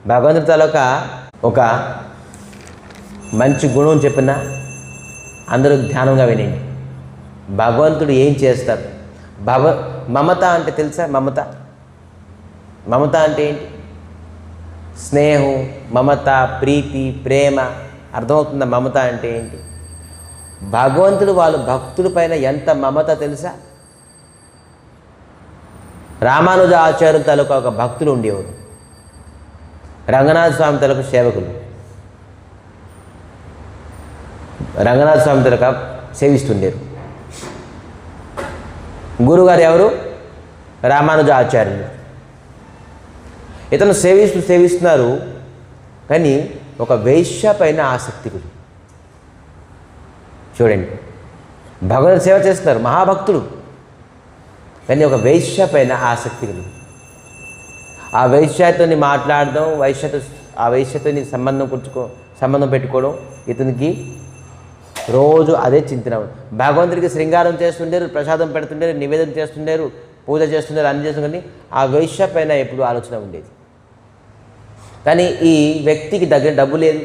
భగవంతుడి తాలూకా ఒక మంచి గుణం చెప్పిన అందరూ ధ్యానంగా వినండి. భగవంతుడు ఏం చేస్తారు? మమత అంటే తెలుసా? మమత అంటే ఏంటి? స్నేహం, మమత, ప్రీతి, ప్రేమ. అర్థమవుతుందా మమత అంటే ఏంటి? భగవంతుడు వాళ్ళ భక్తుల పైన ఎంత మమత తెలుసా? రామానుజ ఆచార్యుల తాలూకా ఒక భక్తులు ఉండేవారు, రంగనాథ స్వామి తాలూకా సేవకులు. రంగనాథ స్వామి తాలూకా సేవిస్తుండేరు. గురుగారు ఎవరు? రామానుజ ఆచార్యులు. ఇతను సేవిస్తున్నారు, కానీ ఒక వేశ్య పైన ఆసక్తికుడు. చూడండి, భగవంతుడు సేవ చేస్తున్నారు, మహాభక్తుడు, కానీ ఒక వేశ్య పైన ఆసక్తికుడు. ఆ వేశ్యతో మాట్లాడడం, ఆ వేశ్యతో సంబంధం పెట్టుకోవడం ఇతనికి రోజు అదే చింతన. భగవంతుడికి శృంగారం చేస్తుండేరు, ప్రసాదం పెడుతుండేరు, నివేదన చేస్తుండేరు, పూజ చేస్తుండేరు, అన్ని చేస్తుంది, కానీ ఆ వేశ్య పైన ఎప్పుడు ఆలోచన ఉండేది. కానీ ఈ వ్యక్తికి దగ్గర డబ్బు లేదు.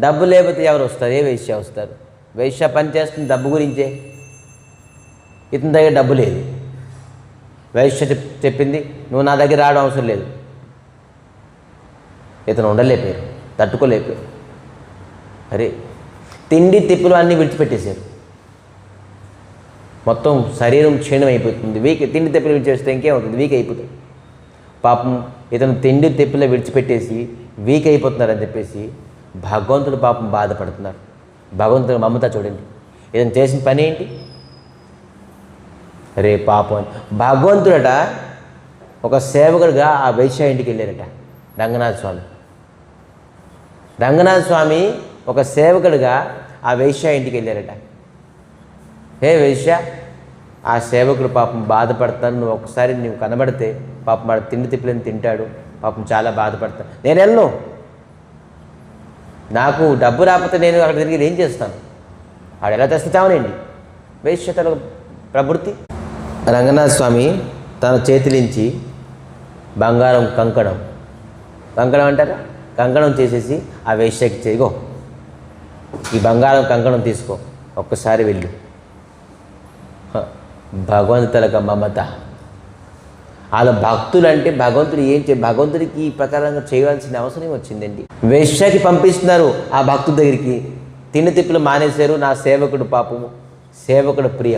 డబ్బు లేకపోతే ఎవరు వస్తారు? ఏ వేశ్య వస్తారు? వేశ్య పని చేస్తుంది డబ్బు గురించే. ఇతని దగ్గర డబ్బు లేదు. వేశ్య చెప్పింది, నువ్వు నా దగ్గర రావడం అవసరం లేదు. ఇతను ఉండలేకపోయారు, తట్టుకోలేకపోయారు. అరే, తిండి తిప్పులు అన్నీ విడిచిపెట్టేశారు. మొత్తం శరీరం క్షీణం అయిపోతుంది. తిండి తిప్పులు విడిచేస్తే ఇంకేమవుతుంది? వీక్ అయిపోతుంది. పాపం ఇతను తిండి తిప్పులు విడిచిపెట్టేసి వీక్ అయిపోతున్నారని చెప్పేసి భగవంతుడు పాపం బాధపడుతున్నారు. భగవంతుడు మమత చూడండి, ఇతను చేసిన పని ఏంటి? రే పాపం అని భగవంతుడట ఒక సేవకుడిగా ఆ వేశ్య ఇంటికి వెళ్ళారట. రంగనాథ స్వామి ఒక సేవకుడిగా ఆ వేశ్య ఇంటికి వెళ్ళారట. హే వేశ్య, ఆ సేవకుడు పాపం బాధపడతాను, నువ్వు ఒకసారి నువ్వు కనబడితే పాపం వాడు తిండి తిప్పులని తింటాడు, పాపం చాలా బాధపడతాను. నేను వెళ్ళను, నాకు డబ్బు రాకపోతే నేను అక్కడ తిరిగి ఏం చేస్తాను? వాడు ఎలా తెస్తామనండి వేశ్యతల ప్రవృత్తి. రంగనాథ స్వామి తన చేతిలించి బంగారం కంకణం అంటారా, కంకణం చేసేసి ఆ వేశ్యకి చేయగో, ఈ బంగారం కంకణం తీసుకో, ఒక్కసారి వెళ్ళు. భగవంతుల మమత. వాళ్ళ భక్తులు అంటే భగవంతుడికి ఈ ప్రకారంగా చేయవలసిన అవసరం వచ్చిందండి. వేశ్యకి పంపిస్తున్నారు ఆ భక్తుల దగ్గరికి. తిండి తిప్పులు మానేశారు. నా సేవకుడు పాపము, సేవకుడు ప్రియ.